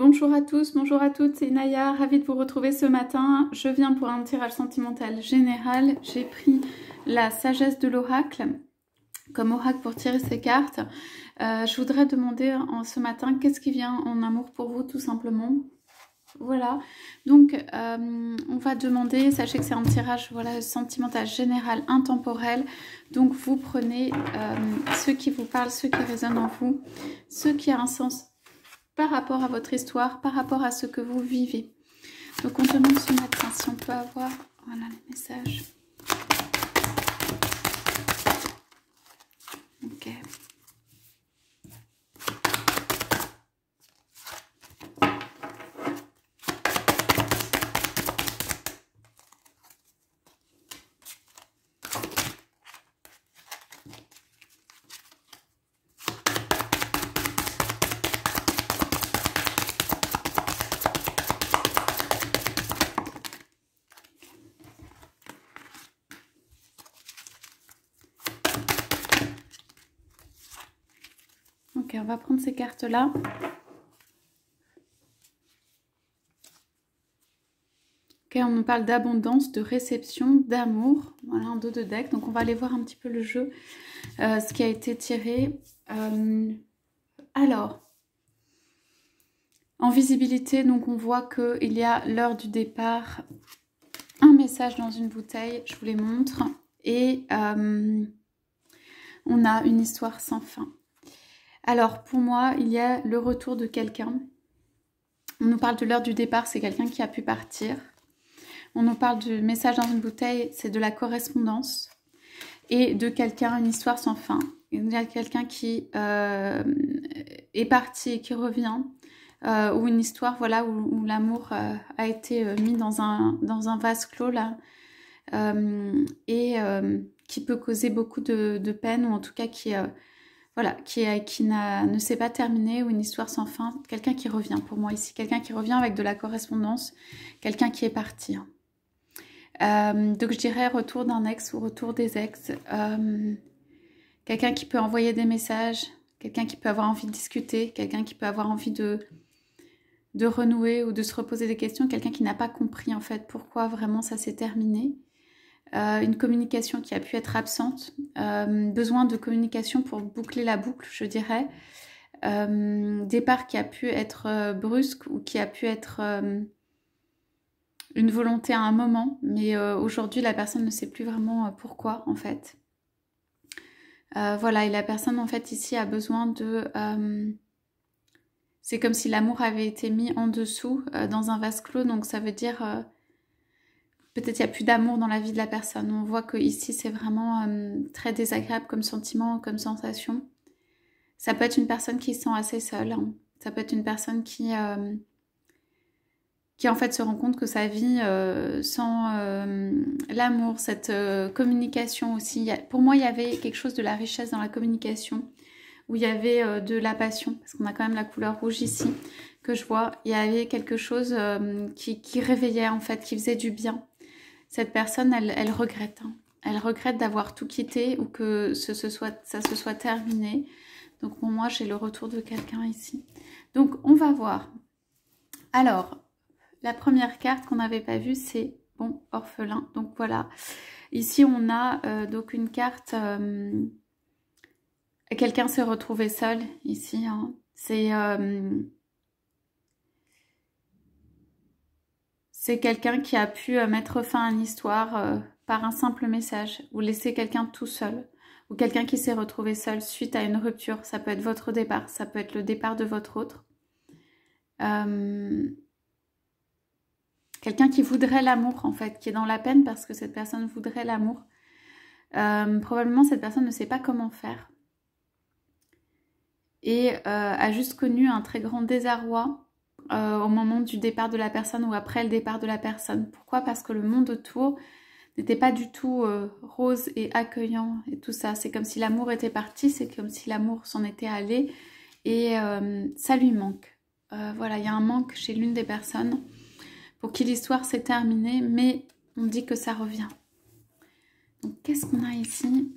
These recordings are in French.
Bonjour à tous, bonjour à toutes, c'est Naya, ravie de vous retrouver ce matin. Je viens pour un tirage sentimental général. J'ai pris la sagesse de l'oracle comme oracle pour tirer ces cartes. Je voudrais demander ce matin qu'est-ce qui vient en amour pour vous tout simplement. Voilà, donc on va demander, sachez que c'est un tirage voilà, sentimental général, intemporel. Donc vous prenez ce qui vous parle, ce qui résonne en vous, ce qui a un sens par rapport à votre histoire, par rapport à ce que vous vivez. Donc on demande ce matin si on peut avoir voilà, les messages. Ok. Ok, on va prendre ces cartes-là. Ok, on nous parle d'abondance, de réception, d'amour. Voilà, un dos de deck. Donc, on va aller voir un petit peu le jeu, ce qui a été tiré. Alors, en visibilité, donc on voit qu'il y a l'heure du départ, un message dans une bouteille, je vous les montre. Et on a une histoire sans fin. Alors, pour moi, il y a le retour de quelqu'un. On nous parle de l'heure du départ, c'est quelqu'un qui a pu partir. On nous parle du message dans une bouteille, c'est de la correspondance. Et de quelqu'un, une histoire sans fin. Il y a quelqu'un qui est parti et qui revient. Ou une histoire voilà, où l'amour a été mis dans un vase clos là. Qui peut causer beaucoup de peine, ou en tout cas qui... voilà, qui ne s'est pas terminé, ou une histoire sans fin. Quelqu'un qui revient pour moi ici. Quelqu'un qui revient avec de la correspondance. Quelqu'un qui est parti. Donc je dirais retour d'un ex ou retour des ex. Quelqu'un qui peut envoyer des messages. Quelqu'un qui peut avoir envie de discuter. Quelqu'un qui peut avoir envie de renouer ou de se reposer des questions. Quelqu'un qui n'a pas compris en fait pourquoi vraiment ça s'est terminé. Une communication qui a pu être absente, besoin de communication pour boucler la boucle, je dirais. Départ qui a pu être brusque, ou qui a pu être une volonté à un moment, mais aujourd'hui la personne ne sait plus vraiment pourquoi en fait. Voilà, et la personne en fait ici a besoin de... c'est comme si l'amour avait été mis en dessous dans un vase clos, donc ça veut dire... peut-être il n'y a plus d'amour dans la vie de la personne. On voit que ici c'est vraiment très désagréable comme sentiment, comme sensation. Ça peut être une personne qui se sent assez seule. Hein. Ça peut être une personne qui en fait se rend compte que sa vie sans l'amour, cette communication aussi. Pour moi, il y avait quelque chose de la richesse dans la communication, où il y avait de la passion, parce qu'on a quand même la couleur rouge ici, que je vois. Il y avait quelque chose qui réveillait en fait, qui faisait du bien. Cette personne, elle regrette. Hein. Elle regrette d'avoir tout quitté, ou que ça se soit terminé. Donc pour moi, j'ai le retour de quelqu'un ici. Donc on va voir. Alors, la première carte qu'on n'avait pas vue, c'est bon, orphelin. Donc voilà. Ici, on a donc une carte. Quelqu'un s'est retrouvé seul ici. Hein. C'est quelqu'un qui a pu mettre fin à une histoire par un simple message, ou laisser quelqu'un tout seul, ou quelqu'un qui s'est retrouvé seul suite à une rupture. Ça peut être votre départ, ça peut être le départ de votre autre. Quelqu'un qui voudrait l'amour en fait, qui est dans la peine parce que cette personne voudrait l'amour. Probablement cette personne ne sait pas comment faire. Et a juste connu un très grand désarroi au moment du départ de la personne, ou après le départ de la personne. Pourquoi? Parce que le monde autour n'était pas du tout rose et accueillant et tout ça. C'est comme si l'amour était parti, c'est comme si l'amour s'en était allé, et ça lui manque. Voilà, il y a un manque chez l'une des personnes pour qui l'histoire s'est terminée, mais on dit que ça revient. Donc qu'est-ce qu'on a ici?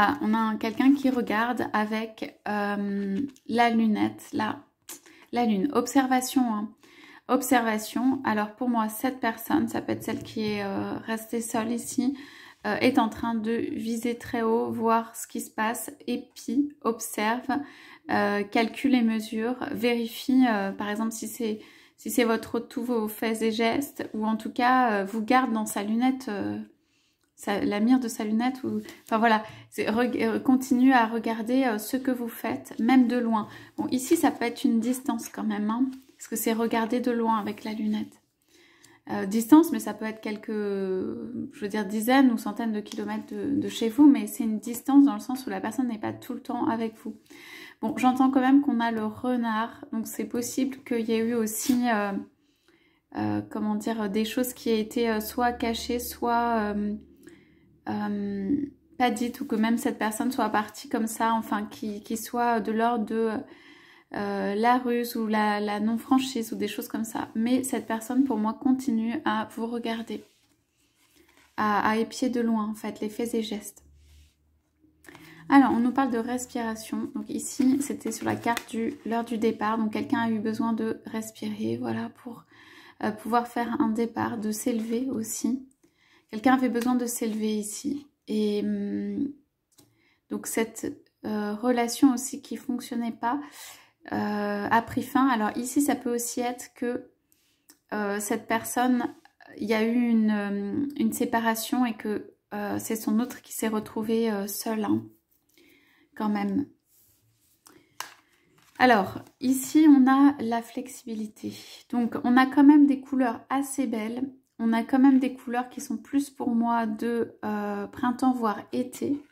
Ah, on a quelqu'un qui regarde avec la lunette, la lune. Observation, hein. Observation. Alors pour moi, cette personne, ça peut être celle qui est restée seule ici, est en train de viser très haut, voir ce qui se passe, épie, observe, calcule les mesures, vérifie, par exemple, si c'est tous vos faits et gestes, ou en tout cas, vous garde dans sa lunette, la mire de sa lunette, ou enfin voilà, continue à regarder ce que vous faites, même de loin. Bon, ici, ça peut être une distance quand même, hein, parce que c'est regarder de loin avec la lunette. Distance, mais ça peut être quelques, je veux dire, dizaines ou centaines de kilomètres de chez vous, mais c'est une distance dans le sens où la personne n'est pas tout le temps avec vous. Bon, j'entends quand même qu'on a le renard, donc c'est possible qu'il y ait eu aussi, comment dire, des choses qui aient été soit cachées, soit pas dites, ou que même cette personne soit partie comme ça, enfin, qui soit de l'ordre de la ruse ou la non-franchise ou des choses comme ça. Mais cette personne, pour moi, continue à vous regarder, à épier de loin, en fait, les faits et gestes. Alors, on nous parle de respiration. Donc ici, c'était sur la carte l'heure du départ. Donc, quelqu'un a eu besoin de respirer, voilà, pour pouvoir faire un départ, de s'élever aussi. Quelqu'un avait besoin de s'élever ici. Et donc, cette relation aussi qui ne fonctionnait pas a pris fin. Alors ici, ça peut aussi être que cette personne, il y a eu une séparation et que c'est son autre qui s'est retrouvé seul, hein, quand même. Alors, ici, on a la flexibilité. Donc, on a quand même des couleurs assez belles. On a quand même des couleurs qui sont plus pour moi de printemps, voire été.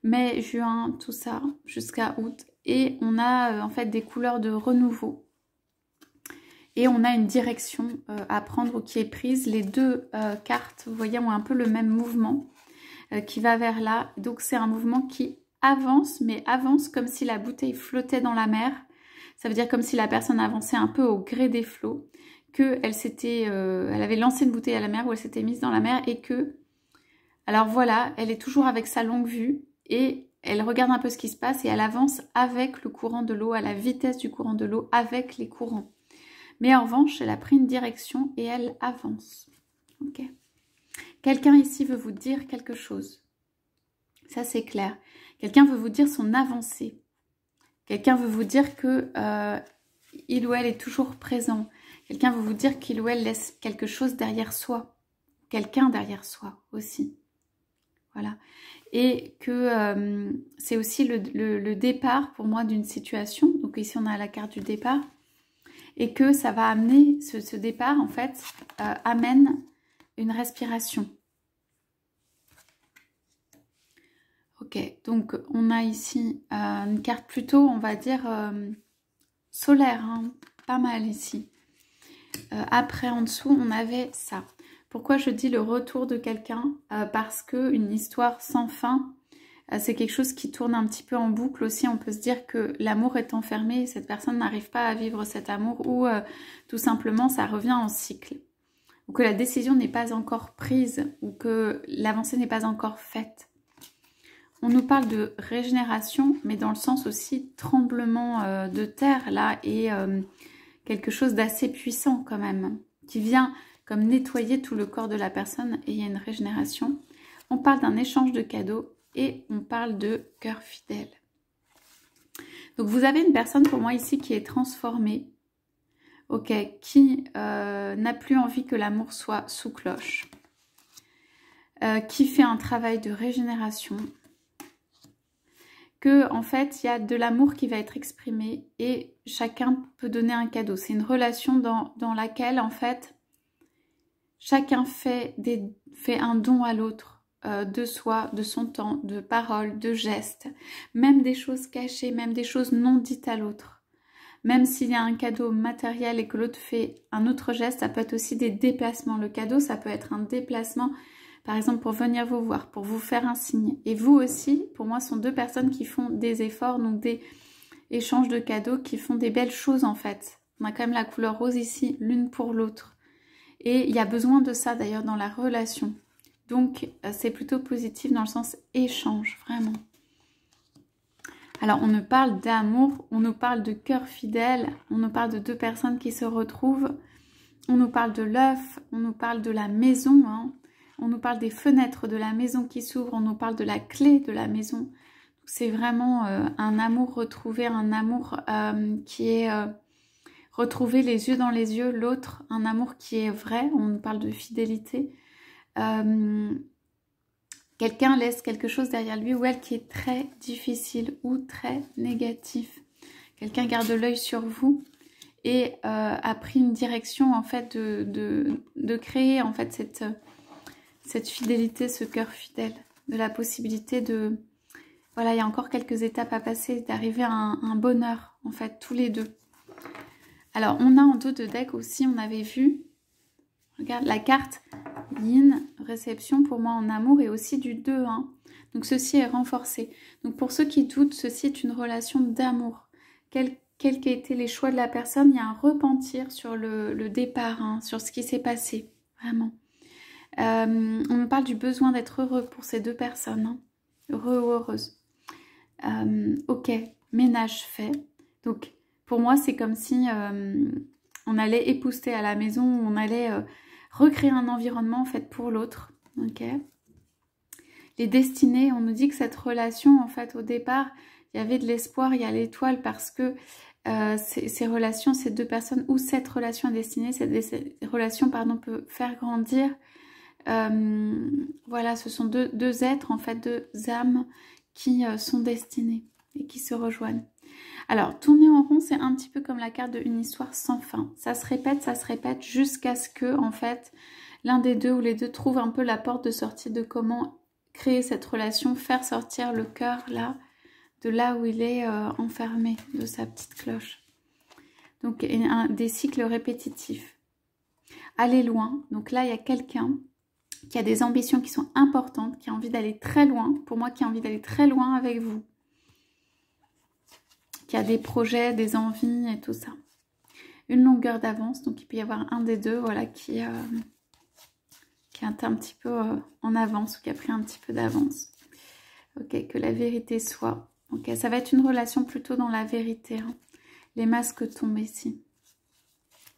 Mai, juin, tout ça, jusqu'à août. Et on a en fait des couleurs de renouveau. Et on a une direction à prendre ou qui est prise. Les deux cartes, vous voyez, ont un peu le même mouvement qui va vers là. Donc c'est un mouvement qui avance, mais avance comme si la bouteille flottait dans la mer. Ça veut dire comme si la personne avançait un peu au gré des flots. Elle avait lancé une bouteille à la mer ou elle s'était mise dans la mer et que... Alors voilà, elle est toujours avec sa longue vue et... Elle regarde un peu ce qui se passe et elle avance avec le courant de l'eau, à la vitesse du courant de l'eau, avec les courants. Mais en revanche, elle a pris une direction et elle avance. Ok. Quelqu'un ici veut vous dire quelque chose. Ça, c'est clair. Quelqu'un veut vous dire son avancée. Quelqu'un veut vous dire que il ou elle est toujours présent. Quelqu'un veut vous dire qu'il ou elle laisse quelque chose derrière soi. Quelqu'un derrière soi aussi. Voilà. Et que c'est aussi le départ pour moi d'une situation. Donc ici on a la carte du départ. Et que ça va amener, ce départ en fait, amène une respiration. Ok, donc on a ici une carte plutôt, on va dire, solaire, hein, pas mal ici. Après en dessous on avait ça. Pourquoi je dis le retour de quelqu'un? Parce qu'une histoire sans fin, c'est quelque chose qui tourne un petit peu en boucle aussi. On peut se dire que l'amour est enfermé et cette personne n'arrive pas à vivre cet amour ou tout simplement ça revient en cycle. Ou que la décision n'est pas encore prise ou que l'avancée n'est pas encore faite. On nous parle de régénération, mais dans le sens aussi tremblement de terre là et quelque chose d'assez puissant quand même, qui vient... comme nettoyer tout le corps de la personne et il y a une régénération. On parle d'un échange de cadeaux et on parle de cœur fidèle. Donc vous avez une personne pour moi ici qui est transformée, ok, qui n'a plus envie que l'amour soit sous cloche, qui fait un travail de régénération, que en fait il y a de l'amour qui va être exprimé et chacun peut donner un cadeau. C'est une relation dans laquelle en fait chacun fait un don à l'autre, de soi, de son temps, de paroles, de gestes, même des choses cachées, même des choses non dites à l'autre. Même s'il y a un cadeau matériel et que l'autre fait un autre geste, ça peut être aussi des déplacements. Le cadeau, ça peut être un déplacement, par exemple pour venir vous voir, pour vous faire un signe. Et vous aussi, pour moi, sont deux personnes qui font des efforts, donc des échanges de cadeaux, qui font des belles choses en fait. On a quand même la couleur rose ici, l'une pour l'autre. Et il y a besoin de ça d'ailleurs dans la relation. Donc, c'est plutôt positif dans le sens échange, vraiment. Alors, on nous parle d'amour, on nous parle de cœur fidèle, on nous parle de deux personnes qui se retrouvent, on nous parle de l'œuf, on nous parle de la maison, hein, on nous parle des fenêtres de la maison qui s'ouvrent, on nous parle de la clé de la maison. C'est vraiment un amour retrouvé, un amour qui est retrouvé les yeux dans les yeux, l'autre, un amour qui est vrai, on nous parle de fidélité. Quelqu'un laisse quelque chose derrière lui ou elle qui est très difficile ou très négatif. Quelqu'un garde l'œil sur vous et a pris une direction en fait de créer en fait cette fidélité, ce cœur fidèle, de la possibilité de... Voilà, il y a encore quelques étapes à passer, d'arriver à un bonheur en fait, tous les deux. Alors, on a en dos de deck aussi, on avait vu, regarde, la carte Yin, réception pour moi en amour et aussi du 2. Hein. Donc, ceci est renforcé. Donc, pour ceux qui doutent, ceci est une relation d'amour. Quels qu'aient été les choix de la personne, il y a un repentir sur le départ, hein, sur ce qui s'est passé, vraiment. On me parle du besoin d'être heureux pour ces deux personnes, hein. Heureux ou heureuse. Ok, ménage fait. Donc, pour moi, c'est comme si on allait épouster à la maison, on allait recréer un environnement en fait pour l'autre. Ok. Les destinées, on nous dit que cette relation, en fait, au départ, il y avait de l'espoir, il y a l'étoile parce que ces relations, ces deux personnes, ou cette relation destinée, cette relation, pardon, peut faire grandir. Voilà, ce sont deux êtres, en fait, deux âmes qui sont destinés et qui se rejoignent. Alors, tourner en rond, c'est un petit peu comme la carte de une histoire sans fin. Ça se répète jusqu'à ce que, en fait, l'un des deux ou les deux trouve un peu la porte de sortie de comment créer cette relation, faire sortir le cœur là, de là où il est enfermé, de sa petite cloche. Donc, des cycles répétitifs. Aller loin. Donc là, il y a quelqu'un qui a des ambitions qui sont importantes, qui a envie d'aller très loin, pour moi qui a envie d'aller très loin avec vous, qui a des projets, des envies et tout ça. Une longueur d'avance, donc il peut y avoir un des deux, voilà, qui est un petit peu en avance ou qui a pris un petit peu d'avance. Ok, que la vérité soit. Ok, ça va être une relation plutôt dans la vérité, hein. Les masques tombent ici.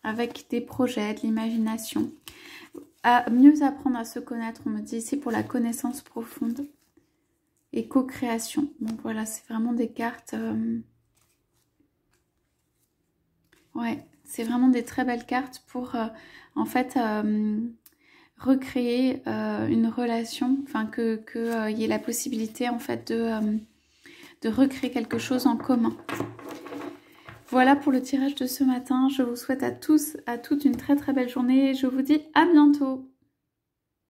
Avec des projets, de l'imagination. À mieux apprendre à se connaître, on me dit ici pour la connaissance profonde et co-création. Donc voilà, c'est vraiment des cartes. Ouais, c'est vraiment des très belles cartes pour en fait recréer une relation, enfin que y ait la possibilité en fait de recréer quelque chose en commun. Voilà pour le tirage de ce matin. Je vous souhaite à tous, à toutes une très très belle journée. Je vous dis à bientôt.